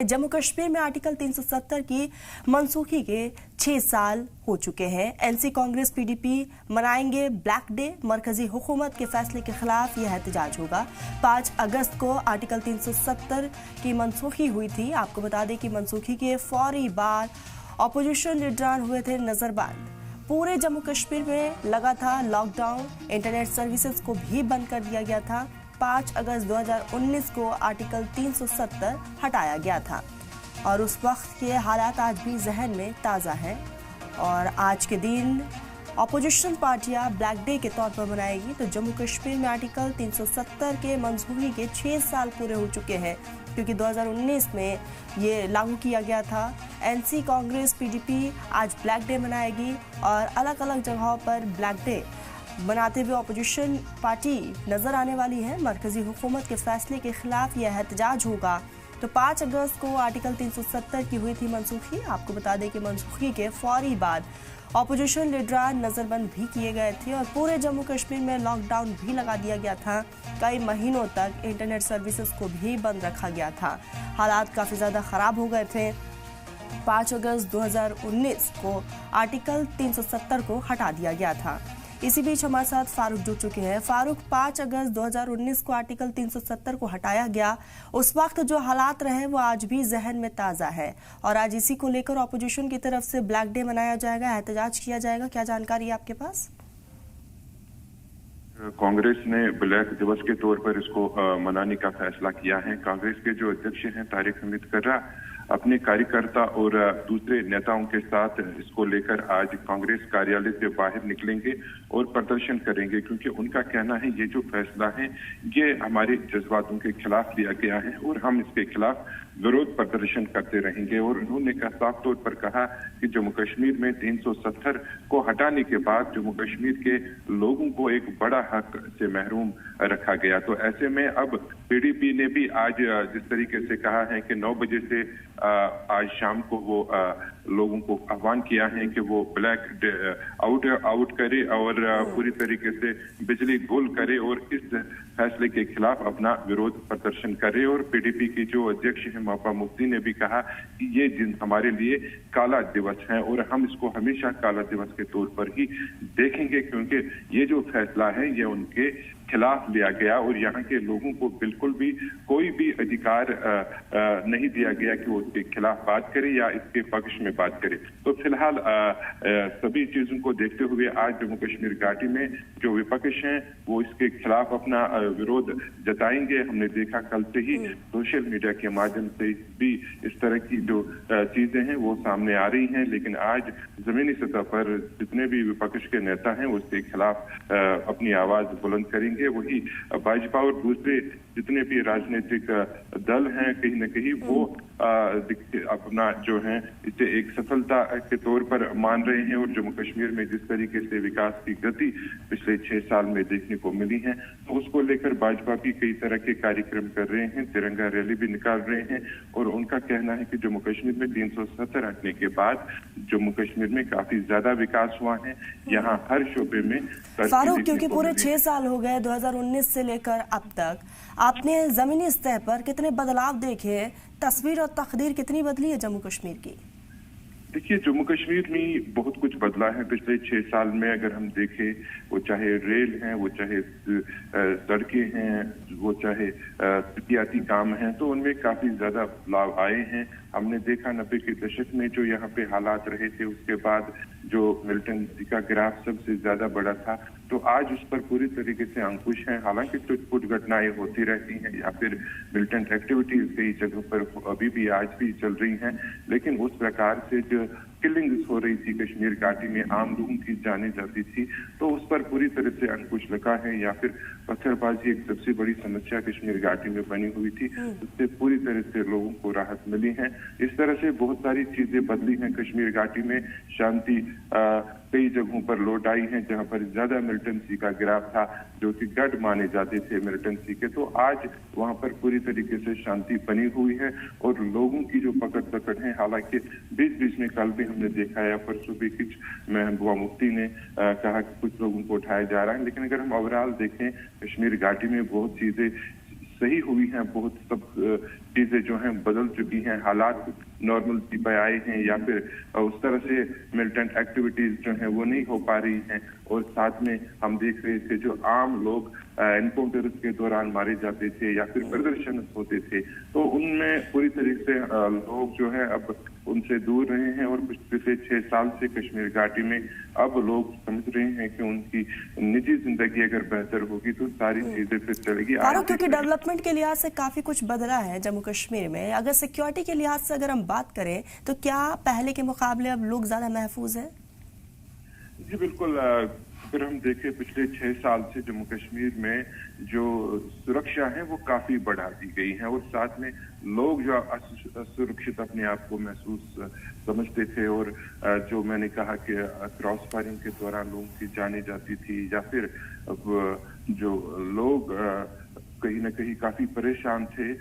जम्मू कश्मीर में आर्टिकल 370 की मनसूखी के 6 साल हो चुके हैं। एनसी कांग्रेस पीडीपी मनाएंगे ब्लैक डे। मरकजी हुकूमत के फैसले के खिलाफ यह एहतजाज होगा। 5 अगस्त को आर्टिकल 370 की मनसूखी हुई थी। आपको बता दें कि मनसूखी के फौरी बाद अपोजिशन लीडरान हुए थे नजरबंद। पूरे जम्मू कश्मीर में लगा था लॉकडाउन। इंटरनेट सर्विसेज को भी बंद कर दिया गया था। 5 अगस्त 2019 को आर्टिकल 370 हटाया गया था और उस वक्त के हालात आज भी जहन में ताज़ा हैं। और आज के दिन अपोजिशन पार्टियां ब्लैक डे के तौर पर मनाएगी। तो जम्मू कश्मीर में आर्टिकल 370 के मंजूरी के 6 साल पूरे हो चुके हैं, क्योंकि 2019 में ये लागू किया गया था। एनसी कांग्रेस पीडीपी आज ब्लैक डे मनाएगी और अलग अलग जगहों पर ब्लैक डे बनाते हुए अपोजिशन पार्टी नजर आने वाली है। मरकजी हुकूमत के फैसले के खिलाफ यह एहतजाज होगा। तो 5 अगस्त को आर्टिकल 370 की हुई थी मनसूखी। आपको बता दें कि मनसूखी के फौरी बाद अपोजिशन लीडरान नजरबंद भी किए गए थे और पूरे जम्मू कश्मीर में लॉकडाउन भी लगा दिया गया था। कई महीनों तक इंटरनेट सर्विसेज को भी बंद रखा गया था। हालात काफ़ी ज़्यादा ख़राब हो गए थे। 5 अगस्त 2019 को आर्टिकल 370 को हटा दिया गया था। इसी बीच हमारे साथ फारूक जुड़ चुके हैं। फारूक, 5 अगस्त 2019 को आर्टिकल 370 को हटाया गया। उस वक्त जो हालात रहे वो आज भी जहन में ताज़ा है और आज इसी को लेकर अपोजिशन की तरफ से ब्लैक डे मनाया जाएगा, एहतजाज किया जाएगा। क्या जानकारी है आपके पास? कांग्रेस ने ब्लैक दिवस के तौर पर इसको मनाने का फैसला किया है। कांग्रेस के जो अध्यक्ष हैं तारिक हमीद कर्रा अपने कार्यकर्ता और दूसरे नेताओं के साथ इसको लेकर आज कांग्रेस कार्यालय से बाहर निकलेंगे और प्रदर्शन करेंगे, क्योंकि उनका कहना है ये जो फैसला है ये हमारे जज्बातों के खिलाफ लिया गया है और हम इसके खिलाफ विरोध प्रदर्शन करते रहेंगे। और उन्होंने साफ तौर पर कहा कि जम्मू कश्मीर में 370 को हटाने के बाद जम्मू कश्मीर के लोगों को एक बड़ा हक से महरूम रखा गया। तो ऐसे में अब पीडीपी ने भी आज जिस तरीके से कहा है कि 9 बजे से आज शाम को वो लोगों को आह्वान किया है कि वो ब्लैक आउट करे और पूरी तरीके से बिजली गुल करे और इस फैसले के खिलाफ अपना विरोध प्रदर्शन करे। और पीडीपी की जो अध्यक्ष है महबूबा मुफ्ती ने भी कहा कि ये दिन हमारे लिए काला दिवस है और हम इसको हमेशा काला दिवस के तौर पर ही देखेंगे, क्योंकि ये जो फैसला है ये उनके खिलाफ लिया गया और यहाँ के लोगों को बिल्कुल भी कोई भी अधिकार नहीं दिया गया कि वो इसके खिलाफ बात करे या इसके पक्ष में बात करे। तो फिलहाल सभी चीजों को देखते हुए आज जम्मू कश्मीर घाटी में जो विपक्ष हैं वो इसके खिलाफ अपना विरोध जताएंगे। हमने देखा कल से ही सोशल मीडिया के माध्यम से भी इस तरह की जो चीजें हैं वो सामने आ रही हैं, लेकिन आज जमीनी सतह पर जितने भी विपक्ष के नेता हैं वो इसके खिलाफ अपनी आवाज बुलंद करेंगे। वही भाजपा और दूसरे जितने भी राजनीतिक दल हैं कहीं न कहीं वो अपना जो है इसे एक सफलता के तौर पर मान रहे हैं। और जम्मू कश्मीर में जिस तरीके से विकास की गति पिछले 6 साल में देखने को मिली है तो उसको लेकर भाजपा भी कई तरह के कार्यक्रम कर रहे हैं, तिरंगा रैली भी निकाल रहे हैं। और उनका कहना है कि जम्मू कश्मीर में 370 हटने के बाद जम्मू कश्मीर में काफी ज्यादा विकास हुआ है। यहाँ हर शोबे में फारूक, क्योंकि पूरे 6 साल हो गए 2019 से लेकर अब तक, आपने जमीनी स्तर पर कितने बदलाव देखे? तस्वीर और तकदीर कितनी बदली है जम्मू कश्मीर की? देखिए, जम्मू कश्मीर में बहुत कुछ बदला है पिछले 6 साल में। अगर हम देखें, वो चाहे रेल है, वो चाहे सड़कें हैं, वो चाहे तकियाती काम हैं, तो उनमें काफी ज्यादा बदलाव आए हैं। हमने देखा 90 के दशक में जो यहाँ पे हालात रहे थे, उसके बाद जो मिलिटेंसी का ग्राफ सबसे ज्यादा बड़ा था, तो आज उस पर पूरी तरीके से अंकुश है। हालांकि कुछ घटनाएं होती रहती हैं या फिर मिलिटेंट एक्टिविटीज कई जगहों पर अभी भी आज भी चल रही हैं, लेकिन उस प्रकार से जो किलिंग्स हो रही थी कश्मीर घाटी में, आम लोगों की जाने जाती थी, तो उस पर पूरी तरह से अंकुश लगा है। या फिर पत्थरबाजी एक सबसे बड़ी समस्या कश्मीर घाटी में बनी हुई थी, उससे पूरी तरह से लोगों को राहत मिली है। इस तरह से बहुत सारी चीजें बदली हैं कश्मीर घाटी में। शांति कई जगहों पर लौट आई हैं जहां पर ज्यादा मिलिटेंसी का गिराव था, जो कि गढ़ माने जाते थे मिलिटेंसी के, तो आज वहां पर पूरी तरीके से शांति बनी हुई है और लोगों की जो पकड़ है। हालांकि बीच बीच में कल भी हमने देखा है, परसों भी कुछ महबूबा मुफ्ती ने कहा कि कुछ लोगों को उठाया जा रहा है, लेकिन अगर हम ओवरऑल देखें कश्मीर घाटी में बहुत चीजें सही हुई हैं, बहुत सब चीजें जो हैं बदल चुकी हैं, हालात नॉर्मल पे आए हैं, या फिर उस तरह से मिलिटेंट एक्टिविटीज जो हैं वो नहीं हो पा रही हैं। और साथ में हम देख रहे थे जो आम लोग एनकाउंटर्स के दौरान मारे जाते थे या फिर प्रदर्शन होते थे, तो उनमें पूरी तरीके से लोग जो है अब उनसे दूर रहे हैं। और पिछले 6 साल से कश्मीर घाटी में अब लोग समझ रहे हैं कि उनकी निजी जिंदगी अगर बेहतर होगी तो सारी चीजें फिर चलेगी। क्योंकि डेवलपमेंट के लिहाज से काफी कुछ बदला है जम्मू कश्मीर में। अगर सिक्योरिटी के लिहाज से अगर हम बात करें तो क्या पहले के मुकाबले अब लोग ज्यादा महफूज हैं? जी बिल्कुल। अगर हम देखें पिछले 6 साल से जम्मू कश्मीर में जो सुरक्षा है वो काफी बढ़ा दी गई है, और साथ में लोग जो असुरक्षित अपने आप को महसूस समझते थे, और जो मैंने कहा कि क्रॉस फायरिंग के दौरान लोगों की जाने जाती थी, या फिर जो लोग कहीं ना कहीं काफी परेशान थे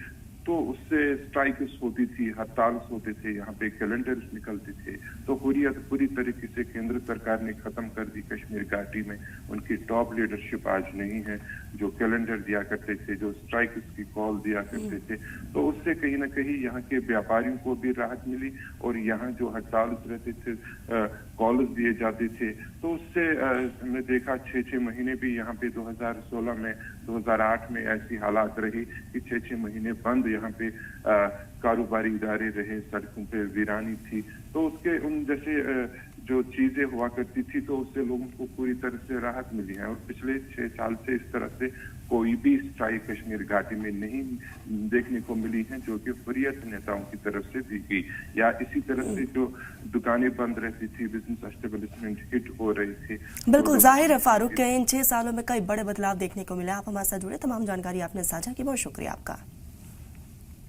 तो उससे स्ट्राइक्स होती थी, हड़ताल होते थे, यहाँ पे कैलेंडर्स निकलते थे। तो हुर्रियत पूरी तरीके से केंद्र सरकार ने खत्म कर दी कश्मीर घाटी में। उनकी टॉप लीडरशिप आज नहीं है। जो कैलेंडर दिया करते थे, जो स्ट्राइक्स की कॉल दिया करते थे, तो उससे कहीं ना कहीं यहाँ के व्यापारियों को भी राहत मिली, और यहाँ जो हड़ताल रहते थे, कॉल्स दिए जाते थे, तो उससे हमने देखा 6-6 महीने भी यहाँ पे 2016 में 2008 में ऐसी हालात रही कि 6-6 महीने बंद यहाँ पे कारोबारी इदारे रहे, सड़कों पे वीरानी थी। तो उसके उन जैसे जो चीजें हुआ करती थी तो उससे लोगों को पूरी तरह से राहत मिली है। और पिछले 6 साल से इस तरह से कोई भी स्ट्राइक कश्मीर घाटी में नहीं देखने को मिली है जो कि हुर्रियत नेताओं की तरफ से दी गई, या इसी तरह से जो दुकानें बंद रहती थी, बिजनेस एस्टेब्लिशमेंट हिट हो रही थी। बिल्कुल जाहिर है फारूक के इन 6 सालों में कई बड़े बदलाव देखने को मिले। आप हमारे साथ जुड़े, तमाम जानकारी आपने साझा की, बहुत शुक्रिया आपका।